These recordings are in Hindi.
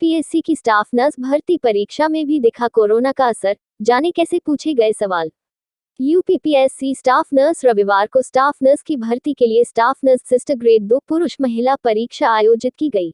यूपीपीएससी की स्टाफ नर्स भर्ती परीक्षा में भी दिखा कोरोना का असर, जाने कैसे पूछे गए सवाल। यूपीपीएससी स्टाफ नर्स रविवार को स्टाफ नर्स की भर्ती के लिए स्टाफ नर्स सिस्टर ग्रेड 2 पुरुष महिला परीक्षा आयोजित की गई।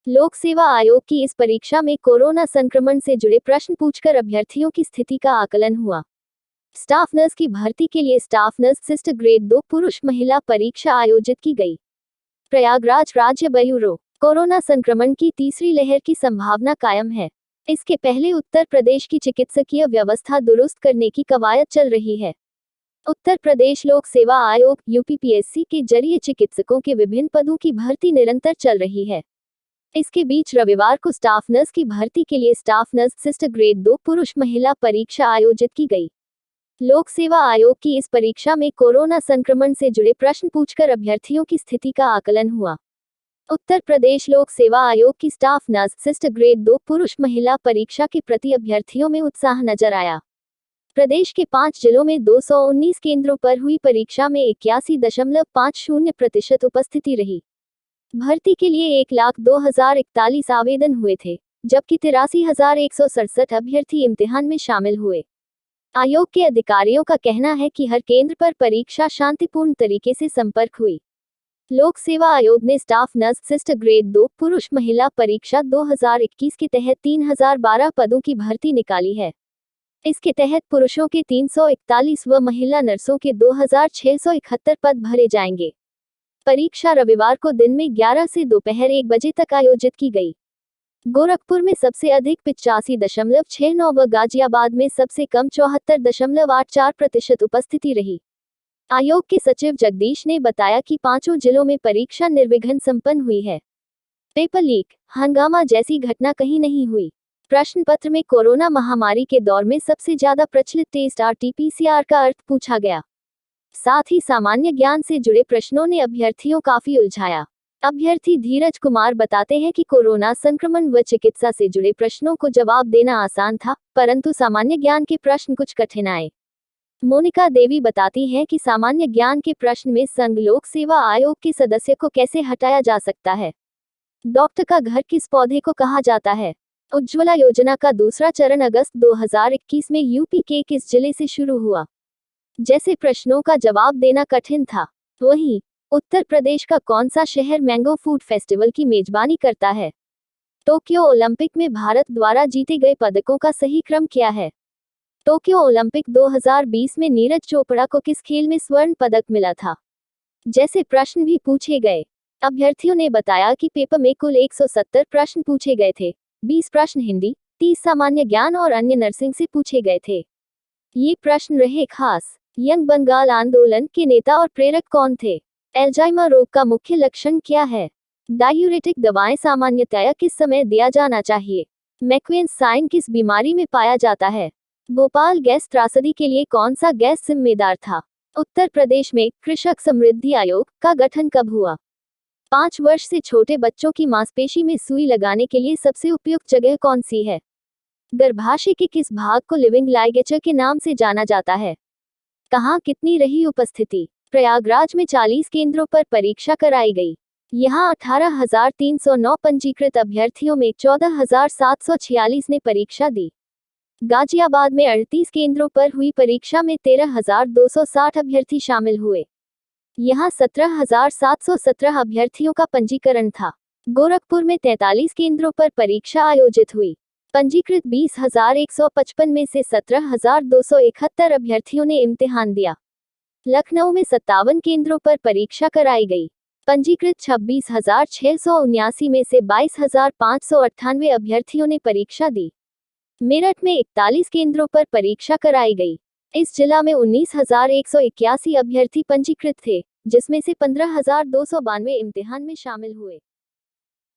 लोक सेवा आयोग की इस परीक्षा में कोरोना संक्रमण से जुड़े प्रश्न पूछकर अभ्यर्थियों की स्थिति का आकलन हुआ। स्टाफ नर्स की भर्ती के लिए स्टाफ नर्स सिस्टर ग्रेड 2 पुरुष महिला परीक्षा आयोजित की गई। प्रयागराज राज्य ब्यूरो। कोरोना संक्रमण की तीसरी लहर की संभावना कायम है। इसके पहले उत्तर प्रदेश की चिकित्सकीय व्यवस्था दुरुस्त करने की कवायद चल रही है। उत्तर प्रदेश लोक सेवा आयोग यूपीपीएससी के जरिए चिकित्सकों के विभिन्न पदों की भर्ती निरंतर चल रही है। इसके बीच रविवार को स्टाफ नर्स की भर्ती के लिए स्टाफ नर्स सिस्टर ग्रेड 2 पुरुष महिला परीक्षा आयोजित की गई। लोक सेवा आयोग की इस परीक्षा में कोरोना संक्रमण से जुड़े प्रश्न पूछकर अभ्यर्थियों की स्थिति का आकलन हुआ। उत्तर प्रदेश लोक सेवा आयोग की स्टाफ नर्स सिस्टर ग्रेड 2 पुरुष महिला परीक्षा के प्रति अभ्यर्थियों में उत्साह नजर आया। प्रदेश के 5 जिलों में 219 केंद्रों पर हुई परीक्षा में 81.50% उपस्थिति रही। भर्ती के लिए 1,02,041 आवेदन हुए थे, जबकि 83,167 अभ्यर्थी इम्तिहान में शामिल हुए। आयोग के अधिकारियों का कहना है कि हर केंद्र पर परीक्षा शांतिपूर्ण तरीके से संपन्न हुई। लोक सेवा आयोग ने स्टाफ नर्स सिस्टर ग्रेड 2 पुरुष महिला परीक्षा 2021 के तहत 3012 पदों की भर्ती निकाली है। इसके तहत पुरुषों के 341 व महिला नर्सों के 2671 पद भरे जाएंगे। परीक्षा रविवार को दिन में 11 से दोपहर 1 बजे तक आयोजित की गई। गोरखपुर में सबसे अधिक 85.69 व गाजियाबाद में सबसे कम 74.84% उपस्थिति रही। आयोग के सचिव जगदीश ने बताया कि 5 जिलों में परीक्षा निर्विघ्न संपन्न हुई है। पेपर लीक, हंगामा जैसी घटना कहीं नहीं हुई। प्रश्न पत्र में कोरोना महामारी के दौर में सबसे ज्यादा प्रचलित टेस्ट RT-PCR का अर्थ पूछा गया। साथ ही सामान्य ज्ञान से जुड़े प्रश्नों ने अभ्यर्थियों काफी उलझाया। अभ्यर्थी धीरज कुमार बताते हैं कि कोरोना संक्रमण व चिकित्सा से जुड़े प्रश्नों को जवाब देना आसान था, परंतु सामान्य ज्ञान के प्रश्न कुछ कठिन आए। मोनिका देवी बताती हैं कि सामान्य ज्ञान के प्रश्न में संघ लोक सेवा आयोग के सदस्य को कैसे हटाया जा सकता है, डॉक्टर का घर किस पौधे को कहा जाता है, उज्ज्वला योजना का दूसरा चरण अगस्त 2021 में यूपी के किस जिले से शुरू हुआ, जैसे प्रश्नों का जवाब देना कठिन था। वहीं उत्तर प्रदेश का कौन सा शहर मैंगो फूड फेस्टिवल की मेजबानी करता है, टोक्यो ओलंपिक में भारत द्वारा जीते गए पदकों का सही क्रम क्या है, टोक्यो ओलंपिक 2020 में नीरज चोपड़ा को किस खेल में स्वर्ण पदक मिला था, जैसे प्रश्न भी पूछे गए। अभ्यर्थियों ने बताया कि पेपर में कुल 170 प्रश्न पूछे गए थे। 20 प्रश्न हिंदी, 30 सामान्य ज्ञान और अन्य नर्सिंग से पूछे गए थे। ये प्रश्न रहे खास। यंग बंगाल आंदोलन के नेता और प्रेरक कौन थे, एल्जाइमर रोग का मुख्य लक्षण क्या है, डायूरेटिक दवाएं सामान्यतया किस समय दिया जाना चाहिए, मैक्वेन्स साइन किस बीमारी में पाया जाता है, भोपाल गैस त्रासदी के लिए कौन सा गैस जिम्मेदार था, उत्तर प्रदेश में कृषक समृद्धि आयोग का गठन कब हुआ, 5 वर्ष से छोटे बच्चों की मांसपेशी में सुई लगाने के लिए सबसे उपयुक्त जगह कौन सी है, गर्भाशय के किस भाग को लिविंग लाइगेचर के नाम से जाना जाता है, कहाँ कितनी रही उपस्थिति। प्रयागराज में 40 केंद्रों पर परीक्षा कराई गई। यहां 18,309 पंजीकृत अभ्यर्थियों में 14,746 ने परीक्षा दी। गाजियाबाद में 38 केंद्रों पर हुई परीक्षा में 13,260 अभ्यर्थी शामिल हुए। यहां 17,717 अभ्यर्थियों का पंजीकरण था। गोरखपुर में 43 केंद्रों पर परीक्षा आयोजित हुई। पंजीकृत 20,155 में से 17,271 अभ्यर्थियों ने इम्तिहान दिया। लखनऊ में 57 केंद्रों पर परीक्षा कराई गई। पंजीकृत 26,679 में से 22,598 अभ्यर्थियों ने परीक्षा दी। मेरठ में 41 केंद्रों पर परीक्षा कराई गई। इस जिला में 19,181 अभ्यर्थी पंजीकृत थे, जिसमें से 15,292 इम्तिहान में शामिल हुए।